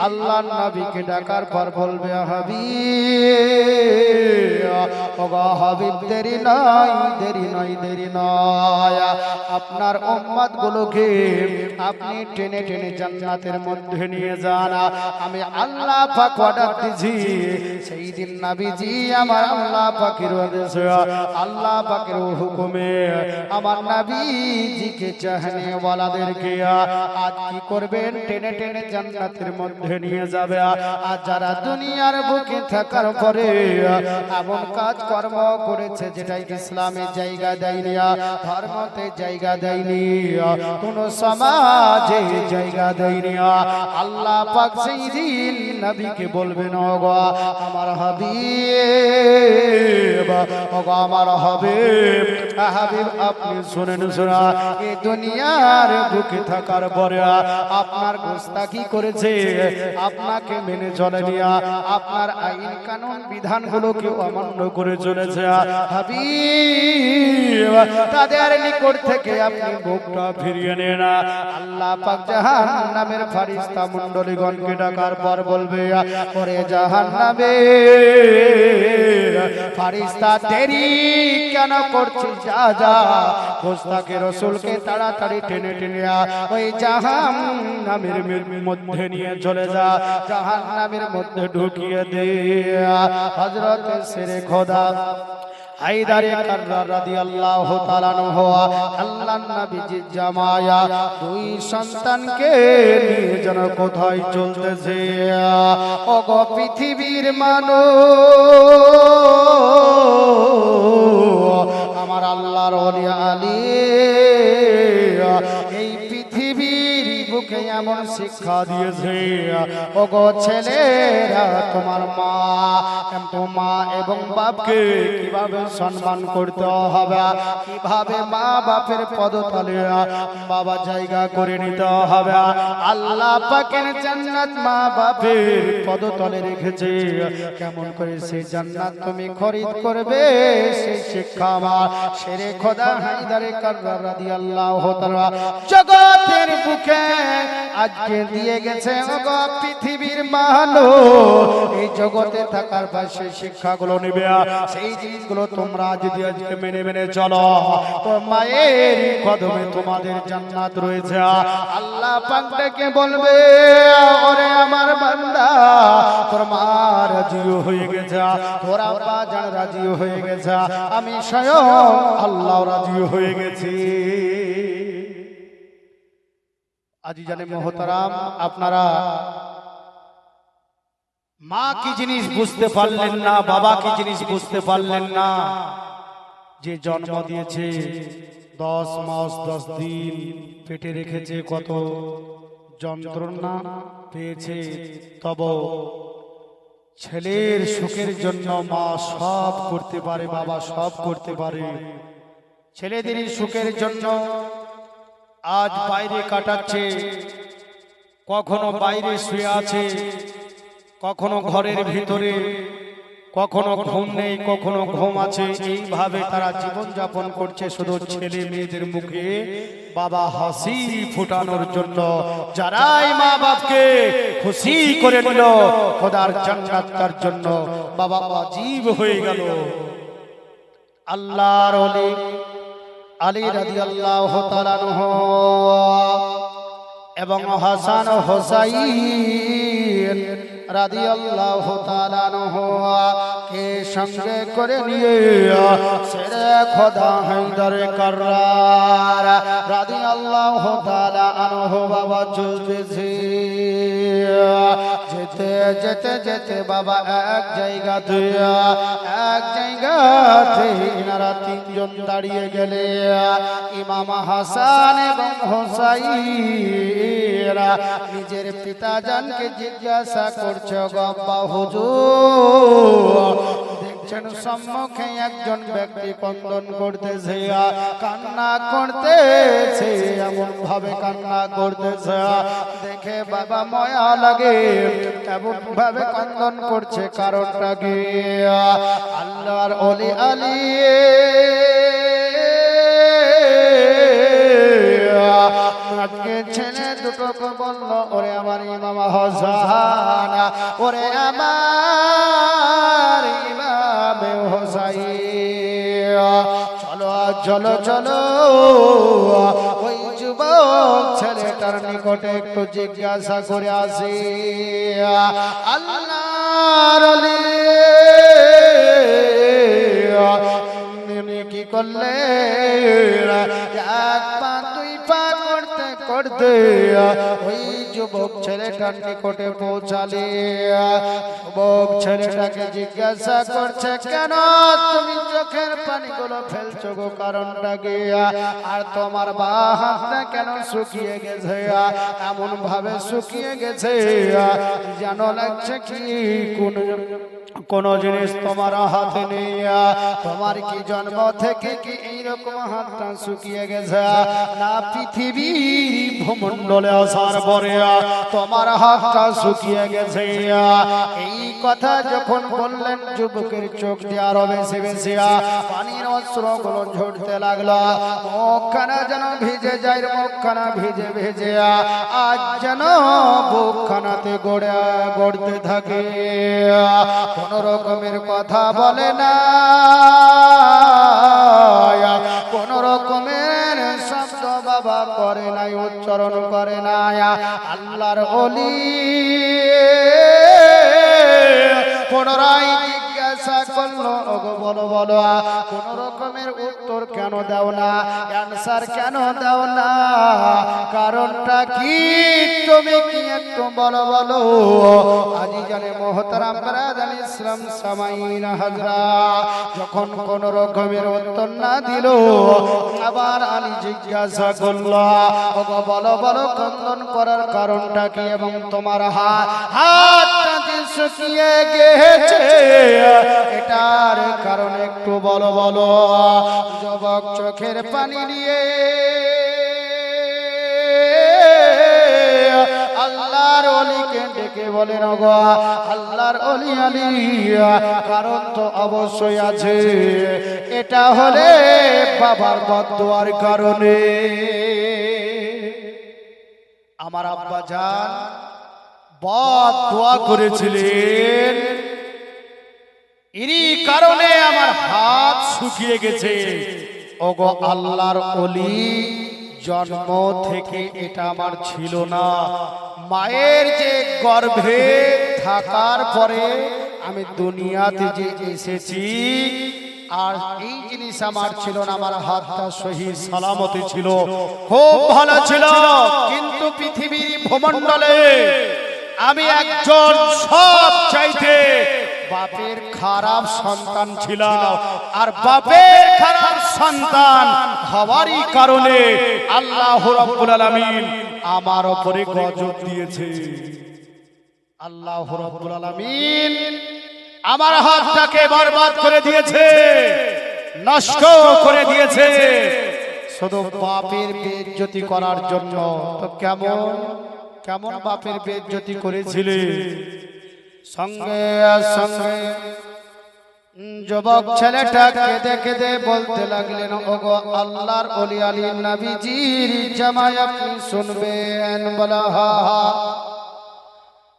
আল্লাহর নবীকে ডাকার পর বলবে হাবিব, ওগো হাবিব দেরি নয় দেরি নয় দেরি নয়, আপনার উম্মত গুলোকে আপনি টেনে টেনে জান্নাতের মধ্যে নিয়ে যান। আমি আল্লাহ পাক অর্ডার দিছি, সেই দিন নবীজি আমার আল্লাহ পাকের আদেশে আল্লাহ পাকের হুকুমে আমার নবীজিকে চাহনে ওয়ালাদেরকে আজ কি করবেন, টেনে টেনে জান্নাতের মধ্যে নিয়ে যাবে। আর যারা দুনিয়ার বুকে থাকার পরে এমন কাজ কর্ম করেছে যেটা ইসলামের জায়গা দেয়নি, ধর্মতে জায়গা দেয়নি, কোন সমাজে জায়গা দেয়নি, আল্লাহ পাক সেই দিন নবীকে বলবেন ওগো আমার হাবিব, ওগো আমার হাবিব, হাবিব আপনি শুনেন শোনা, এই দুনিয়ার বুকে থাকার পরে আপনার গোস্তাকি করেছে, আপনাকে মেনে চলেনি, আপনার আইন কানুন বিধানগুলোকে অমান্য করে চলেছে, হাবিব তাদের নিকট থেকে আপনি মুখটা ফিরিয়ে নেন। আল্লাহ পাক জাহান্নামের ফেরেশতা মণ্ডলীগণকে ডাকার পর বলবে, ওরে জাহান্নামের ফেরেশতা দেরি কেন করছিস, যা যা গোস্তাকে রাসূলকে তাড়াতাড়ি টেনে টেনে ওই জাহান্নামের মধ্যে নিয়ে চলে যা, জাহান্নামের মধ্যে ঢুকিয়ে দে। হযরত শেরে খোদা হায়দারে কাররার রাদিয়াল্লাহু তাআলা আনহু আল্লাহর নবীজির জামায়া দুই সন্তানকে নিয়ে যেন কোথায় চলতেছে। ওগো পৃথিবীর মানুষ, আমার আল্লাহর ওলি আলী এই পৃথিবীর বুকে এমন শিক্ষা দিয়েছে, ওগো ছেলেরা তোমার মা এবং বাপকে কিভাবে সম্মান করতে হবে, কিভাবে মা বাপের পদতলে বাবা জায়গা করে নিতে হবে। আল্লাহ পাকের জান্নাত মা বাপের পদতলে রেখেছে, কেমন করে সেই জান্নাত তুমি খরিদ করবে সেই শিক্ষা আমার শেরে খোদা হায়দারে কাররার রাদিয়াল্লাহু তাআলা জগতের বুকে আজকে দিয়ে গেছে। ওগো পৃথিবীর মানুষ, এই জগতে থাকার পর সেই শিক্ষাগুলো নেবে, সেই জিনিসগুলো তোমরা যদি আজকে মেনে মেনে চলো, তো মায়ের কদমে তোমাদের জান্নাত রয়েছে। আল্লাহ পাক ডেকে বলবে, ওরে আমার বান্দা, তোর মা রাজি হয়ে গেছে, তোর আব্বা জান রাজি হয়ে গেছে, আমি স্বয়ং আল্লাহ রাজি হয়ে গেছি। আজিজানে মোহতারাম, আপনারা মা কি জিনিস বুঝতে পারলেন না, বাবা কি জিনিস বুঝতে পারলেন না। যে জন্ম দিয়েছে 10 মাস 10 দিন পেটে রেখেছে, কত যন্ত্রণা পেয়েছে, তব ছেলের সুখের জন্য মা সব করতে পারে, বাবা সব করতে পারে। ছেলেদের সুখের জন্য আজ বাইরে কাটাচ্ছে, কখনো বাইরে শুয়ে আছে, কখনো ঘরের ভিতরে, কখনো ঘুম নেই, কখনো ঘুম আছে, এইভাবে তারা জীবন যাপন করছে শুধু ছেলে মেয়েদের মুখে বাবা হাসি ফুটানোর জন্য। যারাই মা বাপকে খুশি করে নিল, খোদার জান্নাত তার জন্য বাবা ওয়াজিব হয়ে গেল। আল্লাহর ওলি আলী রাদিয়াল্লাহু তাআলা আনহু এবং হাসান হুসাইন রাদিয়াল্লাহু তাআলা আনহু কে সঙ্গে করে নিয়ে শেরে খোদা হায়দারে কাররার রাদিয়াল্লাহু তাআলা আনহু বাবা চলতেছে। যেতে যেতে যেতে বাবা এক জায়গাতে এনারা তিনজন দাঁড়িয়ে গেলে ইমাম হাসান এবং হুসাইন নিজের পিতা জানকে জিজ্ঞাসা করছে, গব্বা হুজুর দেখছেন সম্মুখে একজন ব্যক্তি ক্রন্দন করতেছে, কান্না করতেছে, এমন ভাবে কান্না করতেছে দেখে বাবা মায়া লাগে, এমন ভাবে ক্রন্দন করছে, কারণটা কি? আল্লাহর ওলি আলী আজকে ছেলে দুটোকে বলল, ওরে আমার ইমাম হাসান, ওরে আমার ইমাম হোসাইন, চলো চলো চলো ওই যুবক ছেলেটার নিকটে একটু জিজ্ঞাসা করে আসি। আল্লাহর ওলি কি করলে এক পা দুই পা করতে করতে ওই যুবক ছেলেটার নিকটে পৌঁছালে যুবক ছেলেটাকে জিজ্ঞাসা করছে, কেন তুমি চোখের পানিগুলো ফেলছো গো, কারণটা কি? আর তোমার বাঁ হাতটা কেন শুকিয়ে গেছে? এমন ভাবে শুকিয়ে গেছে যেন লাগছে কি কোন জিনিস তোমার হাতে নেই। তোমার কি জন্ম থেকে কি এইরকম হাতটা শুকিয়ে গেছে? না পৃথিবীর ভূমণ্ডলে আসার পরে তোমার হাতটা শুকিয়ে গেছে? এই কথা যখন বললেন যুবকের চোখ দিয়ে আরো বেশি বেশি পানির অশ্রুগুলো ঝরতে লাগলো। মুখখানা যেন ভিজে যায়, মুখখানা ভিজে ভিজে আজ যেন বুকখানাতে গড়তে থাকে। কোন রকমের কথা বলে না, কোন রকমের শব্দ বাবা করে নাই, উচ্চারণ করে না। আল্লাহর ওলি পুনরায় জিজ্ঞাসা করলো, ওগো বলো বলো, কোন রকমের উত্তর কেন দাও না, অ্যানসার কেন দাও না, কারণটা কি তুমি কি একটু বলো বলো। আজিজানে মোহতারাম ব্রাদার ইসলাম সামাইন হাজরা যখন কোন রকমের উত্তর না দিল, আবার আলী জিজ্ঞাসা করলো, ওগো বলো বলো, খন্দন করার কারণটা কি এবং তোমার হাতটা শুকিয়ে গেছে এটার কারণ একটু বলো বলো। যুবক চোখের পানি নিয়ে আল্লাহর ওলিকে ডেকে বলেন, ওগো আল্লাহর ওলি আলী, কারণ তো অবশ্যই আছে, এটা হলে বাবার বদদুয়ার কারণে। আমার আব্বা জান বদদুয়া করেছিলেন, এরই কারণে আমার হাত শুকিয়ে গেছে। ওগো আল্লাহর ওলি, জন্ম থেকে এটা আমার ছিল না, মায়ের যে গর্ভে থাকার পরে আমি দুনিয়াতে যে এসেছি, আর এই জিনিস আমার ছিল না। আমার হাতটা সহি সালামতে ছিল, খুব ভালো ছিল, কিন্তু পৃথিবীর ভূমণ্ডলে আমি একজন সব চাইতে বাপের খারাপ সন্তান ছিলাম, আর বাপের খারাপ সন্তান হওয়ারই কারণে আল্লাহ রাব্বুল আলামিন আমার উপরে গজব দিয়েছে। আল্লাহ রাব্বুল আলামিন আমার হাতটাকে বরবাদ করে দিয়েছে, নষ্ট করে দিয়েছে, শুধু বাপের বেইজ্জতি করার জন্য। তো কেমন কেমন বাপের বেইজ্জতি করেছিলে? সঙ্গে সঙ্গে যুবক ছেলেটা কেঁদে কেঁদে বলতে লাগলেন, ওগো আল্লাহর ওলি আলী নবীজির জামাই আপনি শুনবেন? বলা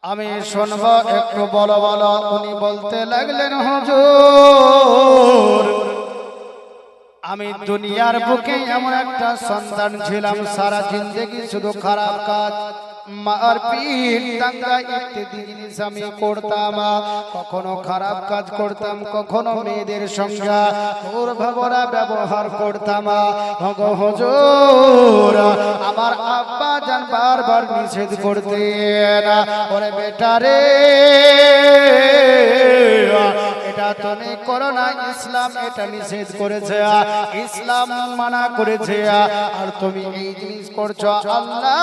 আমি শুনবো, একটু বলো বলো। উনি বলতে লাগলেন, হুজুর আমি দুনিয়ার বুকে এমন একটা সন্তান ছিলাম, সারা জিন্দেগি শুধু খারাপ কাজ, মারপিট, দাঙ্গা ইত্যাদি জিনিস আমি করতাম। কখনো খারাপ কাজ করতাম, কখনো মেয়েদের সঙ্গে দুর্ব্যবহার ব্যবহার করতাম। ওগো হুজুর আমার আব্বা জান বারবার নিষেধ করতেন, ওরে বেটা রে, এটা তুমি করো না, ইসলাম এটা নিষেধ করেছে, ইসলাম মানা করেছে, আর তুমি এই জিনিস করছো, আল্লাহ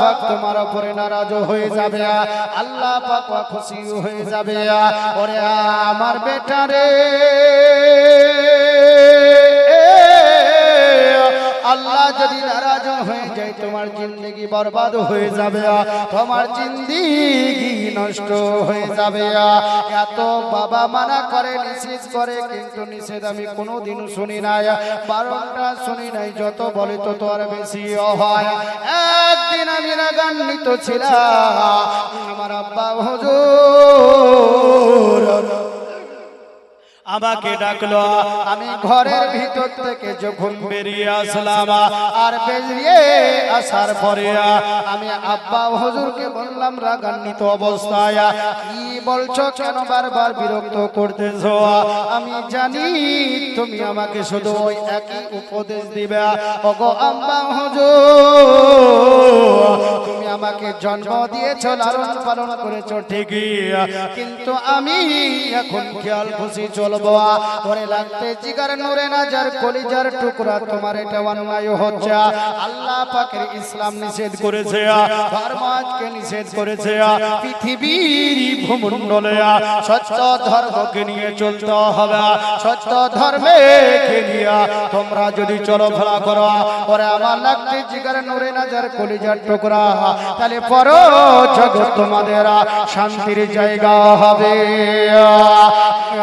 পাক তোমার উপরে নারাজ হয়ে যাবে, আল্লাহ পাক খুশি হয়ে যাবে। ওরে আমার বেটা রে, আল্লাহ যদি নারাজ হয়ে যায় তোমার জিন্দেগি বরবাদ হয়ে যাবে, তোমার জিন্দেগি নষ্ট হয়ে যাবে। এত বাবা মানা করে, নিষেধ করে, কিন্তু নিষেধ আমি কোনোদিনও শুনি নাই, বারণটা শুনি নাই। যত বলে তত আর বেশি হয়। একদিন আমি রাগান্বিত ছিলাম, আমার আব্বা হুজুর আমাকে ডাকলো। আমি ঘরের ভিতর থেকে যখন বেরিয়ে আসলাম, আর বেরিয়ে আসার পরে আমি আব্বা হুজুরকে বললাম রাগান্বিত অবস্থায়, কি বলছো, কেন বারবার বিরক্ত করতেছো? আমি জানি তুমি আমাকে শুধু ওই একই উপদেশ দিবে। ওগো আব্বা হুজুর, তুমি আমাকে জন্ম দিয়েছো, লালন পালন করেছো ঠিকই, কিন্তু আমি এখন খেয়াল খুশি চলবো। ওরে লাগতে জিগার নূরে নাজার কলিজার টুকরা, তোমার এটা অন্যায় হচ্ছে। আল্লাহ পাকের ইসলাম নিষেধ করেছে, ধর্ম আজকে নিষেধ করেছে। পৃথিবীর ভূমণ্ডলে সত্য ধর্মকে নিয়ে চলতে হবে, সত্য ধর্মকে নিয়ে তোমরা যদি চলাফেরা করো, ওরে আমার লাগতে জিগার নূরে নাজার কলিজার টুকরা, তাহলে পরো জগৎ তোমাদের শান্তির জায়গা হবে।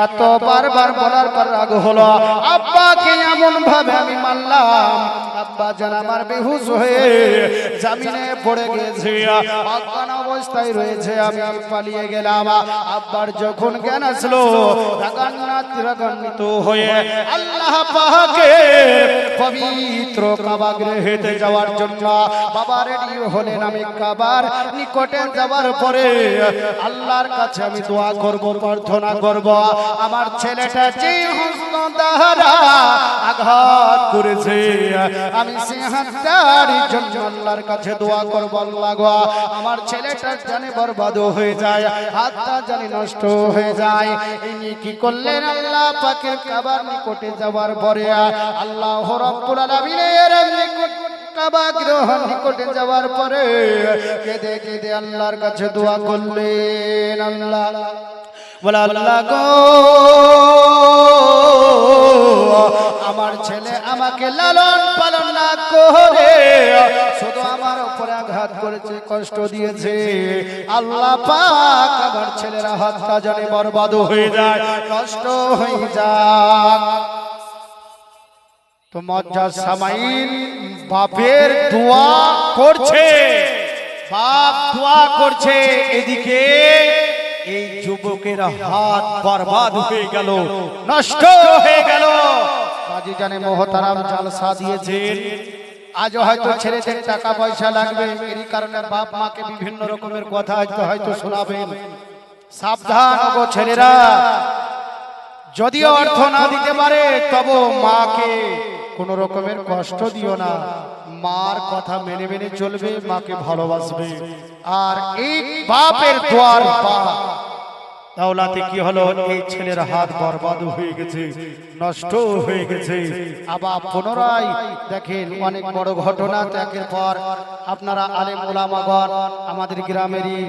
এত বারবার বলার পর রাগ হলো। আব্বাকে এমন ভাবে আমি মানলাম, আব্বা জান আমার বেহুশ হয়ে জমিনে পড়ে গেছে, অজ্ঞান অবস্থায় রয়েছে। আমি পালিয়ে গেলাম। আব্বার যখন জ্ঞান আসলো, রাগান্বিত হয়ে আল্লাহ পাকের পবিত্র কাবা গৃহেতে যাওয়ার জন্য বাবা রেডি হলেন। আমি কাবার নিকটে যাওয়ার পরে আল্লাহর কাছে আমি দোয়া করব, প্রার্থনা করব, আমার ছেলেটা যে হস্ত দ্বারা আঘাত করেছে, আমি সেই হাতটার জন্য আল্লাহর কাছে দোয়া করব, আল্লাহ গো আমার ছেলেটা জানে বরবাদ হয়ে যায়, হাতটা জানি নষ্ট হয়ে যায়। ইনি কি করলেন? আল্লাহ পাকের কাবার নিকটে যাওয়ার পরে আল্লাহ রাব্বুল আলামিনের নিকট কাবা গৃহ নিকটে যাওয়ার পরে কেঁদে কেঁদে আল্লাহর কাছে দোয়া করলেন। আল্লাহ বলে, আল্লাহ গো আমার ছেলে আমাকে লালন পালন না করে শুধু আমার উপরে আঘাত করেছে, কষ্ট দিয়েছে। আল্লাহ পাক আমার ছেলের হাতটা জানে বরবাদ হয়ে যায়, নষ্ট হয়ে যায়। তো মজ্জাজ সামাইন বাপের দোয়া করছে, বাপ দোয়া করছে, এদিকে এই যুবকের হাত বরবাদ হয়ে গেল, নষ্ট হয়ে গেল। কাজী জানে মোহতারাম জালসা দিয়েছেন। আজও হয়তো ছেলেদের টাকা পয়সা লাগবে, এর কারণে বাপ মাকে বিভিন্ন রকমের কথা হয়তো শোনাবেন। সাবধান গো ছেলেরা, যদি অর্থ না দিতে পারে তবে মাকে কোন রকমের কষ্ট দিও না। মার কথা মেনে মেনে চলবে, মাকে ভালোবাসবে। আর এই বাপের দোয়ার দাওলাতে কি হলো, এই ছেলের হাত বরবাদ হয়ে গেছে, নষ্ট হয়ে গেছে। আবার পুনরায় দেখেন অনেক বড় ঘটনা। একের পর আপনারা আলেম ওলামাগণ আমাদের গ্রামেরই